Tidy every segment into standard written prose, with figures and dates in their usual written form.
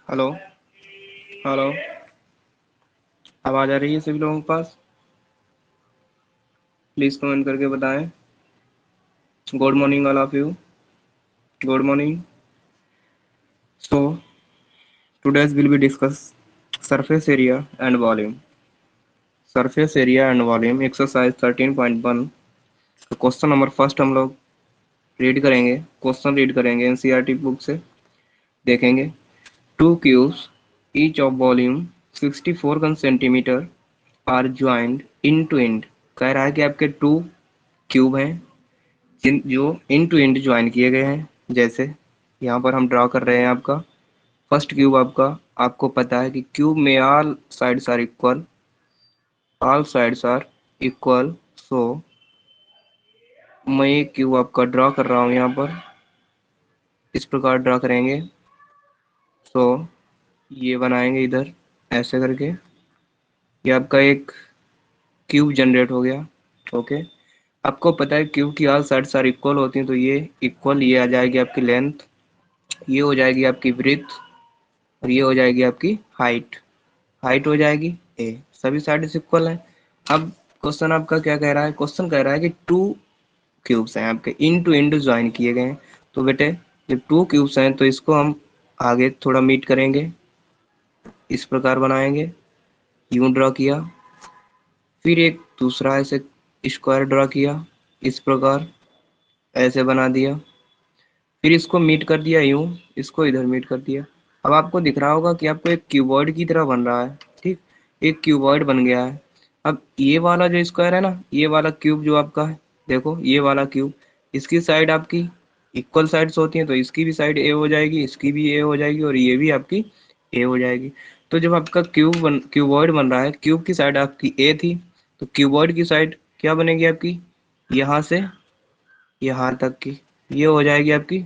Hello. Hello. आवाज़ आ रही है सभी लोगों के पास? प्लीज़ कमेंट करके बताएं। Good morning all of you. Good morning. So today's will be discuss surface area and volume. Surface area and volume exercise 13.1 तो क्वेश्चन नंबर फर्स्ट हम लोग रीड करेंगे। क्वेश्चन रीड करेंगे एनसीईआरटी बुक से। देखेंगे two cubes each of volume 64 centimetre are joined end to end. कह रहा है कि आपके टू क्यूब हैं जो इन टू एंड ज्वाइन किए गए हैं। जैसे यहाँ पर हम ड्रा कर रहे हैं आपका फर्स्ट क्यूब। आपको पता है कि क्यूब में ऑल साइड्स आर इक्वल। सो मैं ये क्यूब आपका ड्रा कर रहा हूँ यहाँ पर, इस प्रकार ड्रा करेंगे। सो ये बनाएंगे इधर ऐसे करके, ये आपका एक क्यूब जनरेट हो गया। ओके, आपको पता है क्यूब की ऑल साइड्स आर इक्वल होती हैं, तो ये इक्वल, ये आ जाएगी आपकी लेंथ, ये हो जाएगी आपकी ब्रेथ, और ये हो जाएगी आपकी हाइट। हाइट हो जाएगी ए, सभी साइड इक्वल है। अब क्वेश्चन आपका क्या कह रहा है? क्वेश्चन कह रहा है कि टू क्यूब्स हैं आपके इन टू इंड ज्वाइन किए गए हैं। तो बेटे जब टू क्यूब्स हैं तो इसको हम आगे थोड़ा मीट करेंगे, इस प्रकार बनाएंगे। यूं ड्रॉ किया, फिर एक दूसरा ऐसे स्क्वायर ड्रॉ किया, इस प्रकार ऐसे बना दिया, फिर इसको मीट कर दिया यूं, इसको इधर मीट कर दिया। अब आपको दिख रहा होगा कि आपको एक क्यूबॉइड की तरह बन रहा है। ठीक, एक क्यूबॉइड बन गया है। अब ये वाला जो स्क्वायर है ना, ये वाला क्यूब जो आपका है, देखो ये वाला क्यूब, इसकी साइड आपकी इक्वल साइड्स होती हैं, तो इसकी भी साइड ए हो जाएगी, इसकी भी ए हो जाएगी, और ये भी आपकी ए हो जाएगी। तो जब आपका क्यूबॉइड बन रहा है, क्यूब की साइड आपकी ए थी, तो क्यूबॉइड की साइड क्या बनेगी आपकी? यहाँ से यहाँ तक की ये हो जाएगी आपकी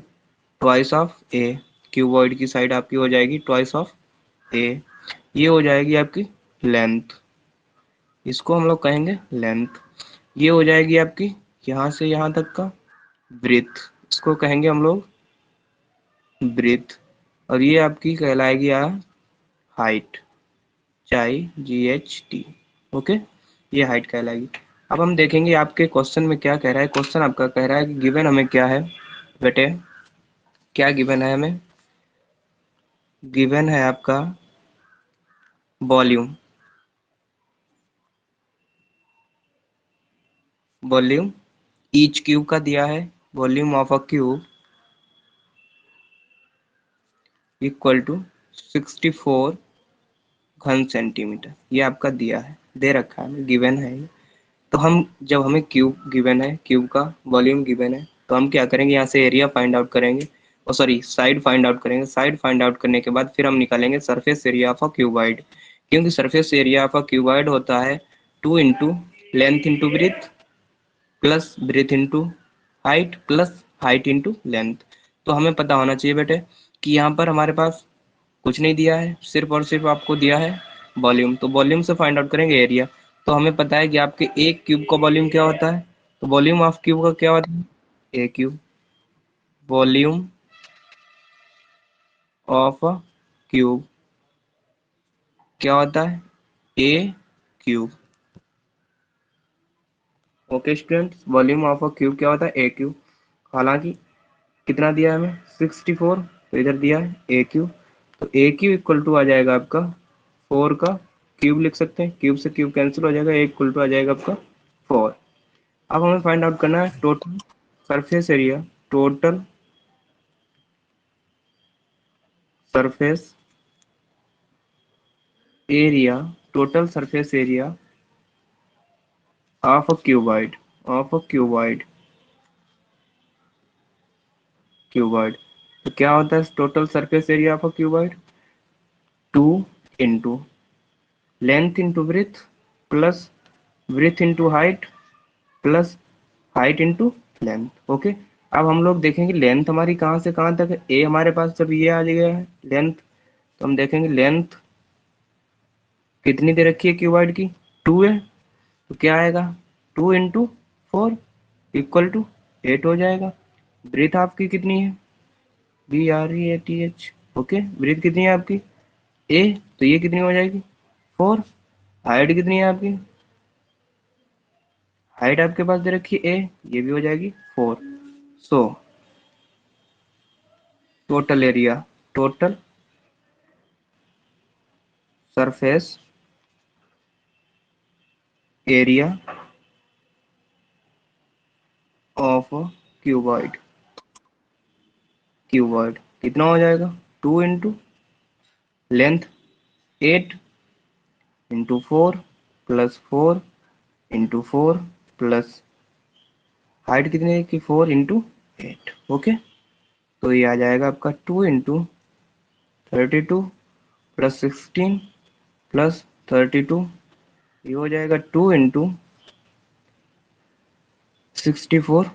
ट्वाइस ऑफ ए। क्यूबॉइड की साइड आपकी हो जाएगी ट्वाइस ऑफ ए। ये हो जाएगी आपकी लेंथ, इसको हम लोग कहेंगे लेंथ। ये हो जाएगी आपकी यहाँ से यहाँ तक का ब्रेथ, इसको कहेंगे हम लोग ब्रेथ। और ये आपकी कहलाएगी हाइट, GHT। ओके, ये हाइट कहलाएगी। अब हम देखेंगे आपके क्वेश्चन में क्या कह रहा है। क्वेश्चन आपका कह रहा है कि गिवन हमें क्या है बेटे, क्या गिवन है हमें? गिवन है आपका वॉल्यूम। वॉल्यूम ईच क्यूब का दिया है, volume of a cube equal to 64 घन सेंटीमीटर। ये आपका दिया है, दे रखा है, गिवन है ये। तो हम जब हमें क्यूब गिवन है, क्यूब का वॉल्यूम गिवन है, तो हम क्या करेंगे, यहाँ से एरिया फाइंड आउट करेंगे, और सॉरी साइड फाइंड आउट करेंगे। साइड फाइंड आउट करने के बाद फिर हम निकालेंगे surface area of a cuboid, क्योंकि surface area of a cuboid होता है 2 into length into breadth plus breadth into height plus height into length. तो हमें पता होना चाहिए बेटे कि यहाँ पर हमारे पास कुछ नहीं दिया है, सिर्फ और सिर्फ आपको दिया है वॉल्यूम। तो वॉल्यूम से फाइंड आउट करेंगे एरिया। तो हमें पता है कि आपके एक क्यूब का वॉल्यूम क्या होता है, तो वॉल्यूम ऑफ क्यूब का क्या होता है? A cube. Volume of cube क्या होता है? A cube. Okay students, volume of a cube क्या होता है? A cube. हालांकि कितना दिया है हमें? 64, तो इधर दिया है ए क्यूब, तो ए क्यूब इक्वल टू आ जाएगा आपका 4 का क्यूब लिख सकते हैं, क्यूब से क्यूब कैंसिल हो जाएगा, ए इक्वल टू आ जाएगा आपका 4। अब हमें फाइंड आउट करना है total surface area, total surface area, total surface area of a cuboid, of a cuboid, cuboid. तो क्या होता है total surface area of a cuboid? 2 into length into breadth plus breadth into height plus height into length. Okay, अब हम लोग देखेंगे length हमारी कहाँ से कहाँ तक है। ए हमारे पास जब ये आ गया है लेंथ, तो हम देखेंगे लेंथ कितनी दे रखी है क्यूबॉइड की? 2 है, तो क्या आएगा 2 इंटू 4 इक्वल टू 8 हो जाएगा। ब्रेथ आपकी कितनी है? BREATH। ओके, ब्रेथ कितनी है आपकी? ए, तो ये कितनी हो जाएगी 4। हाइट कितनी है आपकी, हाइट आपके पास दे रखी है ए, ये भी हो जाएगी 4। So total area, total surface area of cuboid, cuboid कितना हो जाएगा 2 into length 8 into 4 plus 4 into 4 plus height कितनी है कि 4 इंटू 8। ओके, तो ये आ जाएगा आपका 2 इंटू 32 प्लस 16 प्लस 32, ये हो जाएगा 2 इंटू 64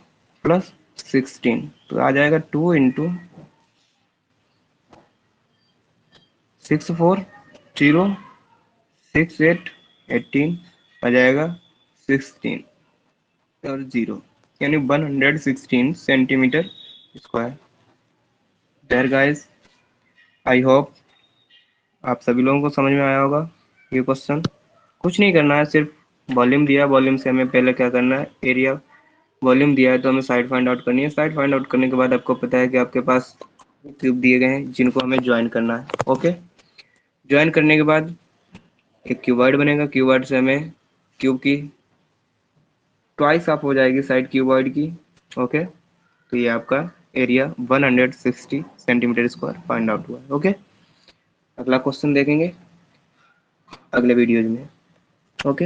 प्लस 16, तो आ जाएगा 2 इंटू 6 4 0 6 8 18 आ जाएगा 16 और 0, यानी 116 centimetre square. There guys, I hope आप सभी लोगों को समझ में आया होगा ये क्वेश्चन। कुछ नहीं करना है, सिर्फ वॉल्यूम दिया, वॉल्यूम से हमें पहले क्या करना है, एरिया, वॉल्यूम दिया है तो हमें साइड फाइंड आउट करनी है। साइड फाइंड आउट करने के बाद आपको पता है कि आपके पास क्यूब दिए गए हैं जिनको हमें ज्वाइन करना है। ओके, ज्वाइन करने के बाद एक क्यूबॉइड बनेगा, क्यूबॉइड से हमें क्यूब की ट्वाइस ऑफ हो जाएगी साइड क्यूबॉइड की। ओके, तो ये आपका area 160 centimetre square find out हुआ है। ओके, अगला क्वेश्चन देखेंगे अगले वीडियोज में। ओके।